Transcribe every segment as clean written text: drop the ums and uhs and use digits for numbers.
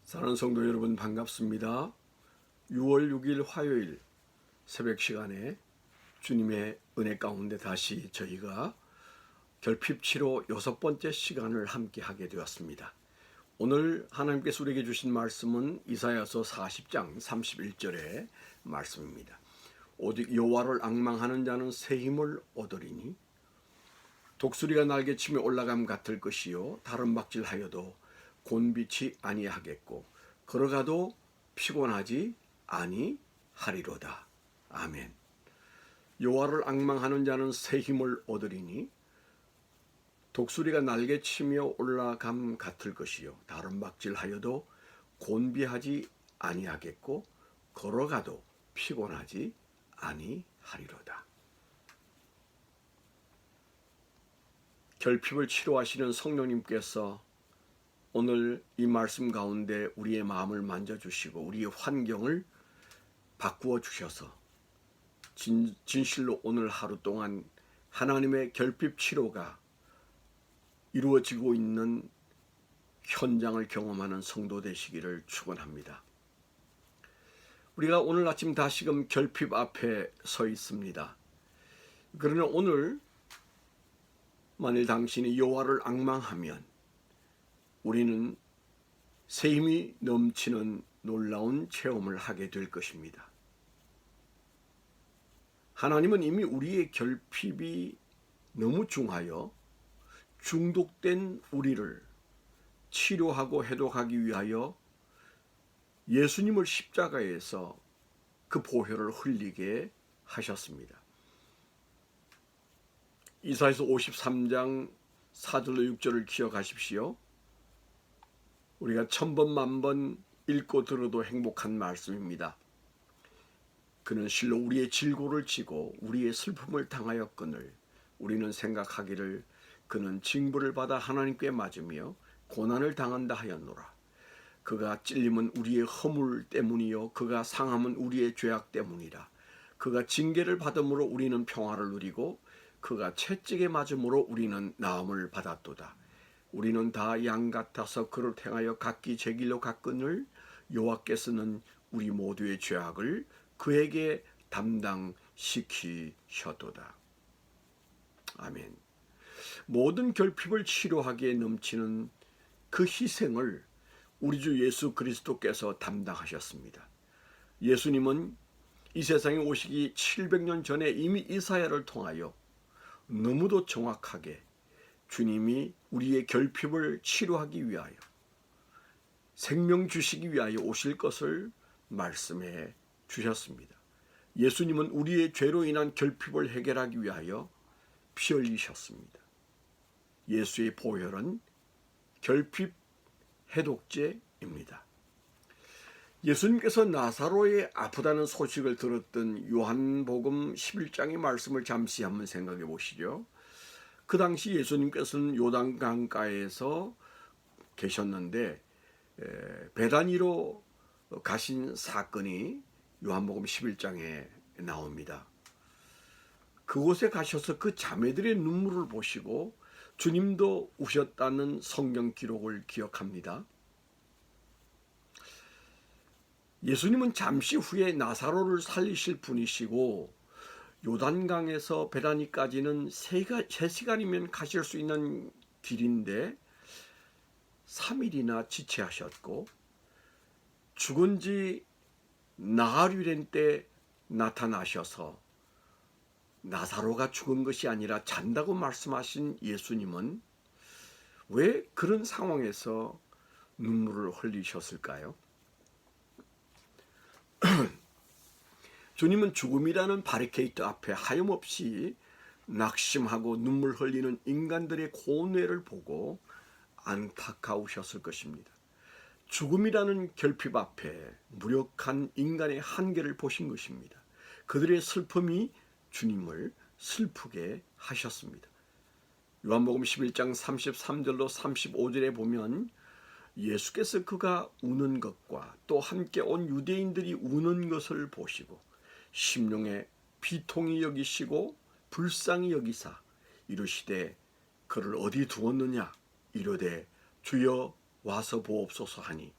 사랑하는 성도 여러분 반갑습니다. 6월 6일 화요일 새벽 시간에 주님의 은혜 가운데 다시 저희가 결핍 치료 6번째 시간을 함께 하게 되었습니다. 오늘 하나님께서 우리에게 주신 말씀은 이사야서 40장 31절의 말씀입니다. 오직 여호와를 앙망하는 자는 새 힘을 얻으리니 독수리가 날개치며 올라감 같을 것이요 다른 박질하여도 곤비치 아니하겠고 걸어가도 피곤하지 아니하리로다. 아멘. 여호와를 앙망하는 자는 새 힘을 얻으리니 독수리가 날개치며 올라감 같을 것이요 다른 박질하여도 곤비하지 아니하겠고 걸어가도 피곤하지 아니하리로다. 결핍을 치료하시는 성령님께서 오늘 이 말씀 가운데 우리의 마음을 만져주시고 우리의 환경을 바꾸어 주셔서 진실로 오늘 하루 동안 하나님의 결핍 치료가 이루어지고 있는 현장을 경험하는 성도 되시기를 축원합니다. 우리가 오늘 아침 다시금 결핍 앞에 서 있습니다. 그러나 오늘 만일 당신이 여호와를 앙망하면 우리는 새 힘이 넘치는 놀라운 체험을 하게 될 것입니다. 하나님은 이미 우리의 결핍이 너무 중하여 중독된 우리를 치료하고 해독하기 위하여 예수님을 십자가에서 그 보혈을 흘리게 하셨습니다. 이사야서 53장 4절로 6절을 기억하십시오. 우리가 1000번 만번 읽고 들어도 행복한 말씀입니다. 그는 실로 우리의 질고를 지고 우리의 슬픔을 당하였거늘 우리는 생각하기를 그는 징벌을 받아 하나님께 맞으며 고난을 당한다 하였노라. 그가 찔림은 우리의 허물 때문이요 그가 상함은 우리의 죄악 때문이라. 그가 징계를 받음으로 우리는 평화를 누리고 그가 채찍에 맞음으로 우리는 나음을 받았도다. 우리는 다 양 같아서 그를 행하여 각기 제 길로 갔거늘 여호와께서는 우리 모두의 죄악을 그에게 담당시키셨도다. 아멘. 모든 결핍을 치료하기에 넘치는 그 희생을 우리 주 예수 그리스도께서 담당하셨습니다. 예수님은 이 세상에 오시기 700년 전에 이미 이사야를 통하여 너무도 정확하게 주님이 우리의 결핍을 치료하기 위하여 생명 주시기 위하여 오실 것을 말씀해 주셨습니다. 예수님은 우리의 죄로 인한 결핍을 해결하기 위하여 피 흘리셨습니다. 예수의 보혈은 결핍 해독제입니다. 예수님께서 나사로에 아프다는 소식을 들었던 요한복음 11장의 말씀을 잠시 한번 생각해 보시죠. 그 당시 예수님께서는 요단강가에서 계셨는데 베다니로 가신 사건이 요한복음 11장에 나옵니다. 그곳에 가셔서 그 자매들의 눈물을 보시고 주님도 우셨다는 성경 기록을 기억합니다. 예수님은 잠시 후에 나사로를 살리실 분이시고 요단강에서 베다니까지는 3시간이면 가실 수 있는 길인데 3일이나 지체하셨고 죽은 지 나흘이 때 나타나셔서 나사로가 죽은 것이 아니라 잔다고 말씀하신 예수님은 왜 그런 상황에서 눈물을 흘리셨을까요? 주님은 죽음이라는 바리케이트 앞에 하염없이 낙심하고 눈물 흘리는 인간들의 고뇌를 보고 안타까우셨을 것입니다. 죽음이라는 결핍 앞에 무력한 인간의 한계를 보신 것입니다. 그들의 슬픔이 주님을 슬프게 하셨습니다. 요한복음 11장 33절로 35절에 보면 예수께서 그가 우는 것과 또 함께 온 유대인들이 우는 것을 보시고 심령에 비통히 여기시고 불쌍히 여기사 이르시되 그를 어디 두었느냐 이르되 주여 와서 보옵소서 하니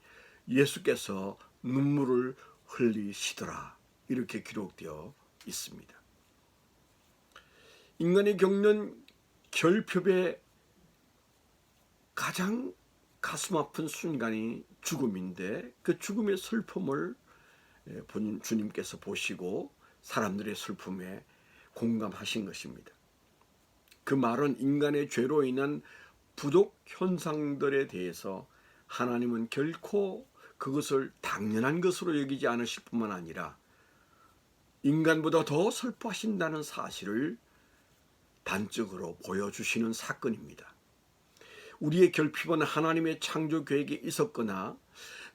예수께서 눈물을 흘리시더라. 이렇게 기록되어 있습니다. 인간이 겪는 결핍의 가장 가슴 아픈 순간이 죽음인데, 그 죽음의 슬픔을 본인 주님께서 보시고 사람들의 슬픔에 공감하신 것입니다. 그 말은 인간의 죄로 인한 부족 현상들에 대해서 하나님은 결코 그것을 당연한 것으로 여기지 않으실 뿐만 아니라 인간보다 더 슬퍼하신다는 사실을 단적으로 보여주시는 사건입니다. 우리의 결핍은 하나님의 창조 계획에 있었거나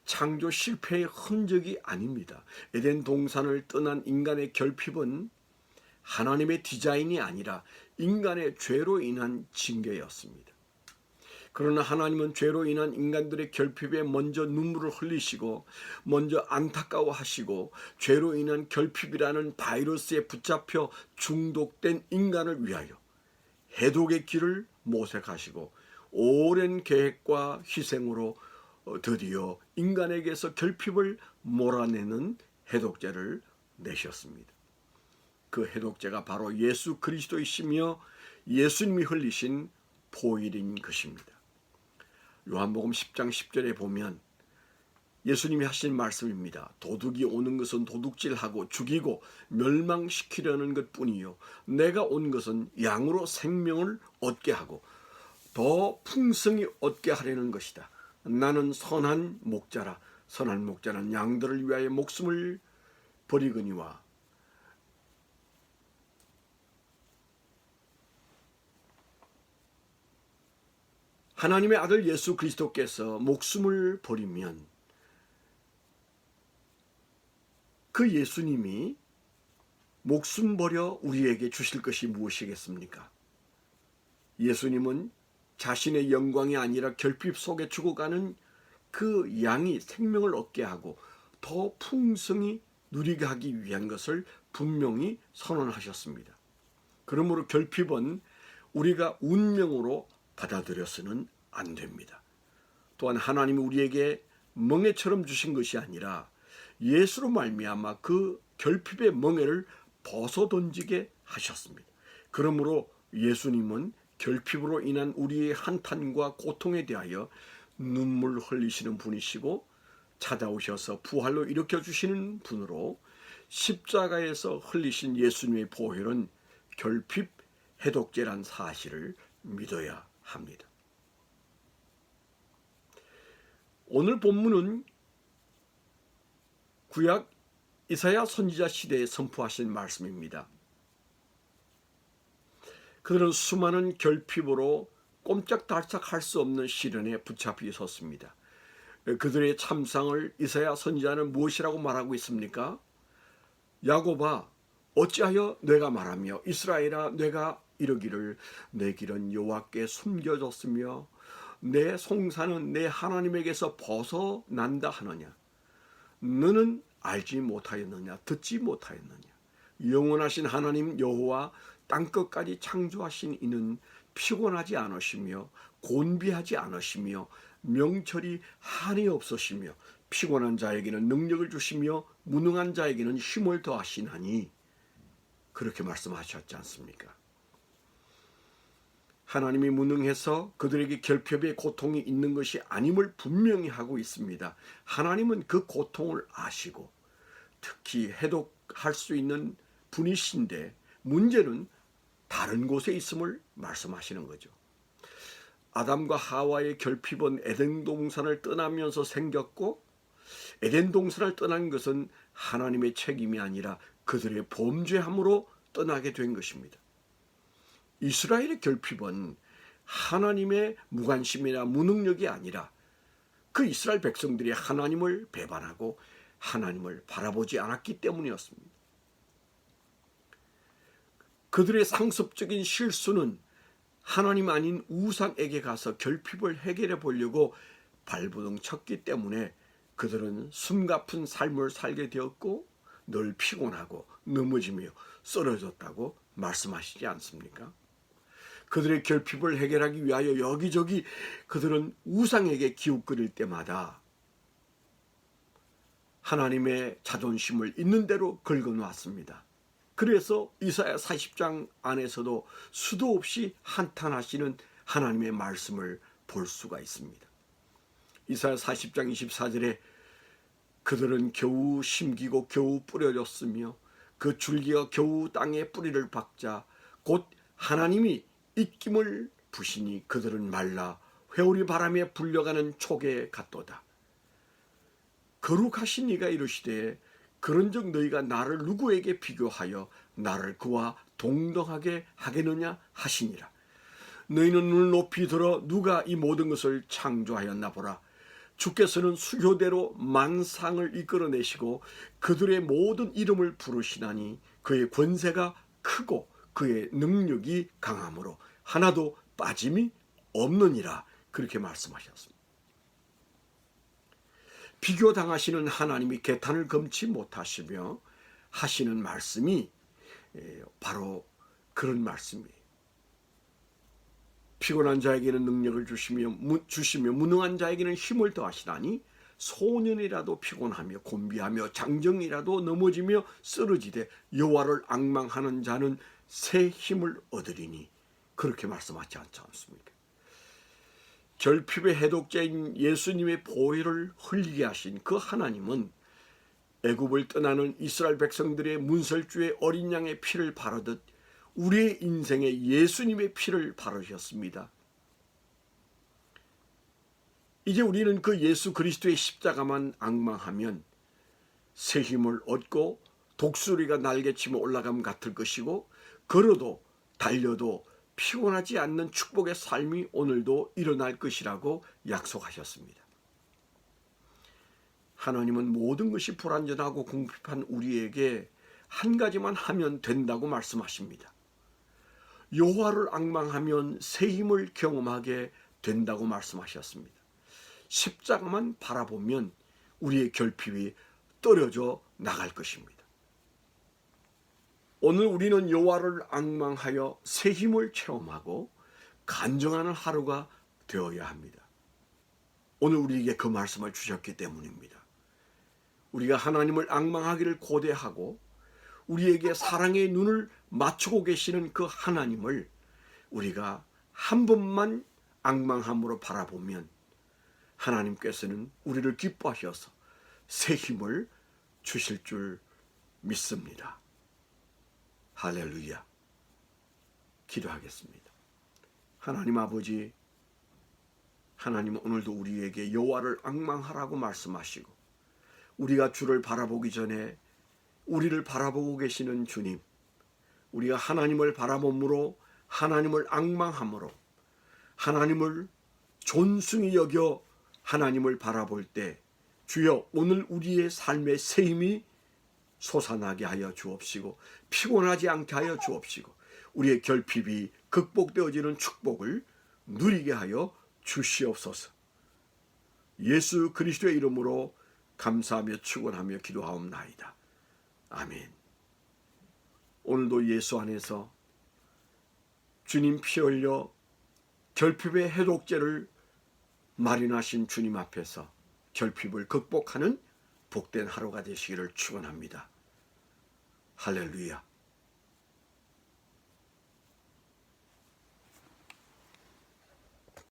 창조 실패의 흔적이 아닙니다. 에덴 동산을 떠난 인간의 결핍은 하나님의 디자인이 아니라 인간의 죄로 인한 징계였습니다. 그러나 하나님은 죄로 인한 인간들의 결핍에 먼저 눈물을 흘리시고 먼저 안타까워하시고 죄로 인한 결핍이라는 바이러스에 붙잡혀 중독된 인간을 위하여 해독의 길을 모색하시고 오랜 계획과 희생으로 드디어 인간에게서 결핍을 몰아내는 해독제를 내셨습니다. 그 해독제가 바로 예수 그리스도이시며 예수님이 흘리신 보혈인 것입니다. 요한복음 10장 10절에 보면 예수님이 하신 말씀입니다. 도둑이 오는 것은 도둑질하고 죽이고 멸망시키려는 것뿐이요 내가 온 것은 양으로 생명을 얻게 하고 더 풍성히 얻게 하려는 것이다. 나는 선한 목자라. 선한 목자는 양들을 위하여 목숨을 버리거니와 하나님의 아들 예수 그리스도께서 목숨을 버리면 그 예수님이 목숨 버려 우리에게 주실 것이 무엇이겠습니까? 예수님은 자신의 영광이 아니라 결핍 속에 죽어가는 그 양이 생명을 얻게 하고 더 풍성히 누리게 하기 위한 것을 분명히 선언하셨습니다. 그러므로 결핍은 우리가 운명으로 받아들여서는 안 됩니다. 또한 하나님이 우리에게 멍에처럼 주신 것이 아니라 예수로 말미암아 그 결핍의 멍에를 벗어던지게 하셨습니다. 그러므로 예수님은 결핍으로 인한 우리의 한탄과 고통에 대하여 눈물 흘리시는 분이시고 찾아오셔서 부활로 일으켜주시는 분으로 십자가에서 흘리신 예수님의 보혈은 결핍 해독제란 사실을 믿어야 합니다. 오늘 본문은 구약 이사야 선지자 시대에 선포하신 말씀입니다. 그들은 수많은 결핍으로 꼼짝달싹할 수 없는 시련에 붙잡혀 섰습니다. 그들의 참상을 이사야 선지자는 무엇이라고 말하고 있습니까? 야곱아 어찌하여 내가 말하며 이스라엘아 내가 이르기를 내 길은 여호와께 숨겨졌으며 내 송사는 내 하나님에게서 벗어난다 하느냐. 너는 알지 못하였느냐 듣지 못하였느냐. 영원하신 하나님 여호와 땅끝까지 창조하신 이는 피곤하지 않으시며 곤비하지 않으시며 명철이 한이 없으시며 피곤한 자에게는 능력을 주시며 무능한 자에게는 힘을 더하시나니 그렇게 말씀하셨지 않습니까? 하나님이 무능해서 그들에게 결핍의 고통이 있는 것이 아님을 분명히 하고 있습니다. 하나님은 그 고통을 아시고 특히 해독할 수 있는 분이신데 문제는 다른 곳에 있음을 말씀하시는 거죠. 아담과 하와의 결핍은 에덴 동산을 떠나면서 생겼고 에덴 동산을 떠난 것은 하나님의 책임이 아니라 그들의 범죄함으로 떠나게 된 것입니다. 이스라엘의 결핍은 하나님의 무관심이나 무능력이 아니라 그 이스라엘 백성들이 하나님을 배반하고 하나님을 바라보지 않았기 때문이었습니다. 그들의 상습적인 실수는 하나님 아닌 우상에게 가서 결핍을 해결해 보려고 발버둥 쳤기 때문에 그들은 숨가쁜 삶을 살게 되었고 늘 피곤하고 넘어지며 쓰러졌다고 말씀하시지 않습니까? 그들의 결핍을 해결하기 위하여 여기저기 그들은 우상에게 기웃거릴 때마다 하나님의 자존심을 있는 대로 긁어놓았습니다. 그래서 이사야 40장 안에서도 수도 없이 한탄하시는 하나님의 말씀을 볼 수가 있습니다. 이사야 40장 24절에 그들은 겨우 심기고 겨우 뿌려졌으며 그 줄기가 겨우 땅에 뿌리를 박자 곧 하나님이 입김을 부시니 그들은 말라 회오리 바람에 불려가는 촉에 같도다. 거룩하신 이가 이르시되 그런즉 너희가 나를 누구에게 비교하여 나를 그와 동등하게 하겠느냐 하시니라. 너희는 눈을 높이 들어 누가 이 모든 것을 창조하였나 보라. 주께서는 수효대로 만상을 이끌어내시고 그들의 모든 이름을 부르시나니 그의 권세가 크고 그의 능력이 강함으로 하나도 빠짐이 없느니라. 그렇게 말씀하셨습니다. 비교당하시는 하나님이 개탄을 금치 못하시며 하시는 말씀이 바로 그런 말씀이에요. 피곤한 자에게는 능력을 주시며 무능한 자에게는 힘을 더하시나니 소년이라도 피곤하며 곤비하며 장정이라도 넘어지며 쓰러지되 여호와를 앙망하는 자는 새 힘을 얻으리니 그렇게 말씀하지 않지 않습니까? 결핍의 해독자인 예수님의 보혈을 흘리게 하신 그 하나님은 애굽을 떠나는 이스라엘 백성들의 문설주의 어린 양의 피를 바르듯 우리의 인생에 예수님의 피를 바르셨습니다. 이제 우리는 그 예수 그리스도의 십자가만 앙망하면 새 힘을 얻고 독수리가 날개치며 올라감 같을 것이고 걸어도 달려도 피곤하지 않는 축복의 삶이 오늘도 일어날 것이라고 약속하셨습니다. 하나님은 모든 것이 불완전하고 궁핍한 우리에게 한 가지만 하면 된다고 말씀하십니다. 여호와를 앙망하면 새 힘을 경험하게 된다고 말씀하셨습니다. 십자가만 바라보면 우리의 결핍이 떨어져 나갈 것입니다. 오늘 우리는 여호와를 앙망하여 새 힘을 체험하고 간증하는 하루가 되어야 합니다. 오늘 우리에게 그 말씀을 주셨기 때문입니다. 우리가 하나님을 앙망하기를 고대하고 우리에게 사랑의 눈을 맞추고 계시는 그 하나님을 우리가 한 번만 앙망함으로 바라보면 하나님께서는 우리를 기뻐하셔서 새 힘을 주실 줄 믿습니다. 할렐루야. 기도하겠습니다. 하나님 아버지, 하나님 오늘도 우리에게 여호와를 앙망하라고 말씀하시고 우리가 주를 바라보기 전에 우리를 바라보고 계시는 주님, 우리가 하나님을 바라봄으로 하나님을 앙망함으로 하나님을 존숭히 여겨 하나님을 바라볼 때 주여 오늘 우리의 삶의 새 힘이 솟아나게 하여 주옵시고 피곤하지 않게 하여 주옵시고 우리의 결핍이 극복되어지는 축복을 누리게 하여 주시옵소서. 예수 그리스도의 이름으로 감사하며 축원하며 기도하옵나이다. 아멘. 오늘도 예수 안에서 주님 피 흘려 결핍의 해독제를 마련하신 주님 앞에서 결핍을 극복하는 복된 하루가 되시기를 축원합니다. 할렐루야.